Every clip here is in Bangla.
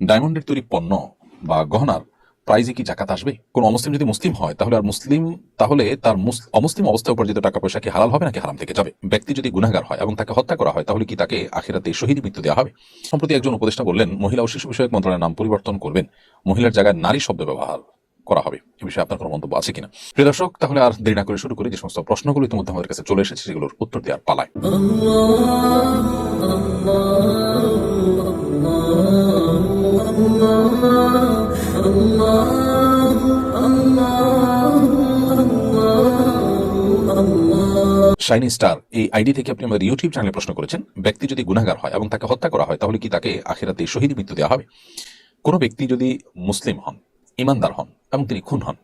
ডায়মন্ডের তৈরি পণ্য বা গহনার প্রাইজে কি জাকাত আসবে? কোন অমুসলিম যদি মুসলিম হয় তাহলে তার অমুসলিম অবস্থায় উপার্জিত টাকা পয়সা কি হালাল হবে নাকি হারাম থেকে যাবে? ব্যক্তি যদি গুনাহগার হয় এবং তাকে হত্যা করা হয় তাহলে কি তাকে আখিরাতে শহীদ মৃত্যু দেওয়া হবে? সম্প্রতি একজন উপদেষ্টা বললেন, মহিলা ও শিশু বিষয়ক মন্ত্রণালয়ের নাম পরিবর্তন করবেন, মহিলার জায়গায় নারী শব্দ ব্যবহার করা হবে। এ বিষয়ে আপনার কোনো মন্তব্য আছে কিনা? প্রিয় দর্শক, তাহলে আর দেরি না করে শুরু করি। যে সমস্ত প্রশ্নগুলো ইতিমধ্যে আমাদের কাছে চলে এসেছে সেগুলোর উত্তর দেওয়ার পালায়। শাইনি স্টার এই আইডি থেকে আপনি আমাদের ইউটিউব চ্যানেলে প্রশ্ন করেছেন, ব্যক্তি যদি গুনাহগার হয় এবং তাকে হত্যা করা হয় তাহলে কি তাকে আখিরাতে শহীদ মৃত্যু দেওয়া হবে? কোনো ব্যক্তি যদি মুসলিম হন, ইমানদার হন এবং তিনি খুন হন,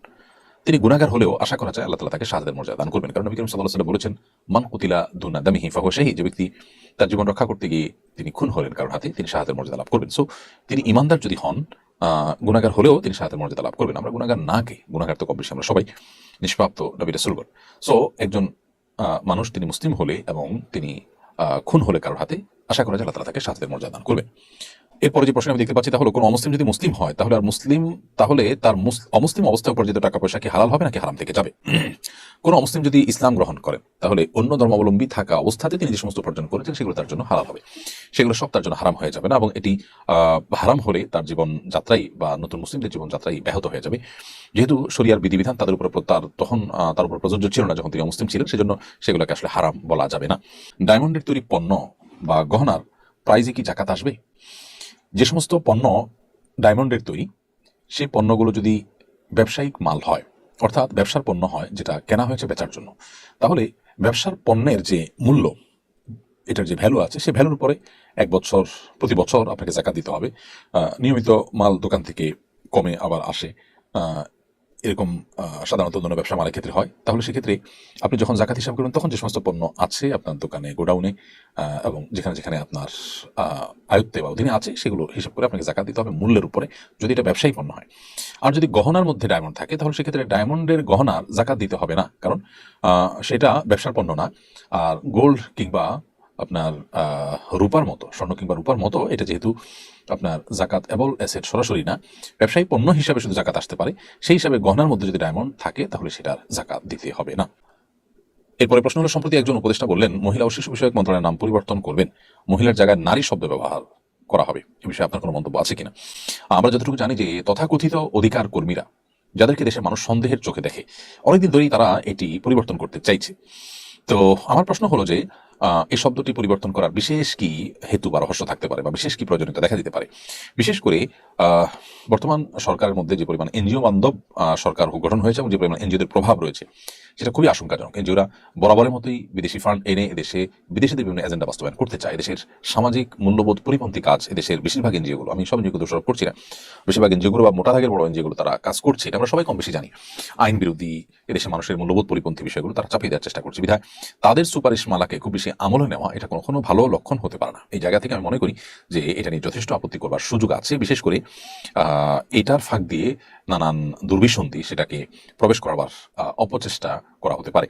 তিনি গুনাহগার হলেও আশা করা যায় আল্লাহ তাআলা তাকে শাহাদাতের মর্যাদা দান করবেন। কারণ নবী করিম সাল্লাল্লাহু আলাইহি ওয়াসাল্লাম বলেছেন, মান কুতিলা দুনা দামিহি ফাহুয়া শাহীদ। যে ব্যক্তি তার জীবন রক্ষা করতে গিয়ে তিনি খুন হলেন কারোর হাতে, তিনি শাহাদাতের মর্যাদা লাভ করবেন। সো তিনি ইমানদার যদি হন, গুনাহগার হলেও তিনি শাহাদাতের মর্যাদা লাভ করবেন। আমরা গুনাহগার না কে? গুনাহগার তো কম বেশি আমরা সবাই নিষ্পাপ নবী রাসূলগণ। সো একজন মানুষ তিনি মুসলিম হলে এবং তিনি খুন হলে কারোর হাতে, আশা করা যায় আল্লাহ তাআলা তাকে শাহাদাতের মর্যাদা দান করবেন। এরপরে যে প্রশ্ন আমি দেখতে পাচ্ছি তা হলো, কোন অমুসলিম যদি মুসলিম হয় তাহলে তার অমুসলিম অবস্থায় উপার্জিত টাকা পয়সা কি হালাল হবে নাকি হারাম থেকে যাবে? কোন অমুসলিম যদি ইসলাম গ্রহণ করেন তাহলে অন্য ধর্মাবলম্বী থাকা অবস্থাতে তিনি যে সমস্ত উপার্জন করেছেন সেগুলো তার জন্য হালাল হবে, সেগুলো সব তার জন্য হারাম হয়ে যাবে না। এবং এটি হারাম হলে তার জীবন যাত্রাই বা নতুন মুসলিমদের জীবন যাত্রাই ব্যাহত হয়ে যাবে। যেহেতু শরিয়ার বিধিবিধান তার উপর প্রযোজ্য ছিল না যখন তিনি অমুসলিম ছিলেন, সেজন্য সেগুলোকে আসলে হারাম বলা যাবে না। ডায়মন্ডের তৈরি পণ্য বা গহনার প্রাইজে কি জাকাত আসবে? যে সমস্ত পণ্য ডায়মন্ডের তৈরি, সেই পণ্যগুলো যদি ব্যবসায়িক মাল হয়, অর্থাৎ ব্যবসার পণ্য হয় যেটা কেনা হয়েছে বেচার জন্য, তাহলে ব্যবসার পণ্যের যে মূল্য, এটার যে ভ্যালু আছে, সেই ভ্যালুর উপরে প্রতি বছর আপনাকে জাকাত দিতে হবে। নিয়মিত মাল দোকান থেকে কমে আবার আসে, এরকম সাধারণত অন্য ব্যবসা মালের ক্ষেত্রে হয়। তাহলে সেক্ষেত্রে আপনি যখন জাকাত হিসাব করবেন তখন যে সমস্ত পণ্য আছে আপনার দোকানে, গোডাউনে এবং যেখানে যেখানে আপনার আয়ত্তে বা অধীনে আছে, সেগুলো হিসাব করে আপনাকে জাকাত দিতে হবে মূল্যের উপরে, যদি এটা ব্যবসায়ী পণ্য হয়। আর যদি গহনার মধ্যে ডায়মন্ড থাকে তাহলে সেক্ষেত্রে ডায়মন্ডের গহনার জাকাত দিতে হবে না, কারণ সেটা ব্যবসার পণ্য না। আর গোল্ড কিংবা আপনার রূপার মতো, স্বর্ণ কিংবা রূপার মতো, এটা যেহেতু আপনার জাকাত এবল অ্যাসেট সরাসরি না, ব্যবসায়ী পণ্য হিসাবে শুধু জাকাত আসতে পারে, সেই হিসাবে গহনার মধ্যে যদি ডায়মন্ড থাকে তাহলে সেটার জাকাত দিতে হবে না। এরপরে প্রশ্ন হলো, সম্প্রতি একজন উপদেষ্টা বললেন, মহিলা ও শিশু বিষয়ক মন্ত্রণালয়ের নাম পরিবর্তন করবেন, মহিলার জায়গায় নারী শব্দ ব্যবহার করা হবে। এ বিষয়ে আপনার কোনো মন্তব্য আছে কিনা? আমরা যতটুকু জানি যে তথাকথিত অধিকার কর্মীরা, যাদেরকে দেশের মানুষ সন্দেহের চোখে দেখে, অনেকদিন ধরেই তারা এটি পরিবর্তন করতে চাইছে। তো আমার প্রশ্ন হলো যে এই শব্দটি পরিবর্তন করার বিশেষ কি হেতু বা রহস্য থাকতে পারে বা বিশেষ কি প্রয়োজনীয়তা দেখা দিতে পারে? বিশেষ করে বর্তমান সরকারের মধ্যে যে পরিমাণ এনজিও বান্ধব সরকার গঠন হয়েছে এবং যে পরিমাণ এনজিওদের প্রভাব রয়েছে, সেটা খুবই আশঙ্কাজনক। এনজিওরা বরাবরের মতোই বিদেশি ফান্ড এনে এদেশে বিদেশিদের বিভিন্ন এজেন্ডা বাস্তবায়ন করতে চায়। এদেশের সামাজিক মূল্যবোধ পরিপন্থী কাজ এদেশের বেশিরভাগ এনজিওগুলো, আমি সব এনজিওকে দোষারোপ করছি না, বেশিরভাগ এনজিওগুলো বা মোটা দাগের বড় এনজিওগুলো তারা কাজ করছে, এটা আমরা সবাই কম বেশি জানি। আইন বিরোধী, এদেশের মানুষের মূল্যবোধ পরিপন্থী বিষয়গুলো তারা চাপিয়ে দেওয়ার চেষ্টা করছে। বিধায় তাদের সুপারিশ মালাকে খুব বেশি আমলে নেওয়া এটা কখনো ভালো লক্ষণ হতে পারে না। এই জায়গা থেকে আমি মনে করি যে এটা নিয়ে যথেষ্ট আপত্তি করবার সুযোগ আছে। বিশেষ করে এটার ফাঁক দিয়ে নানান দুর্বিসন্ধি সেটাকে প্রবেশ করবার অপচেষ্টা করা হতে পারে।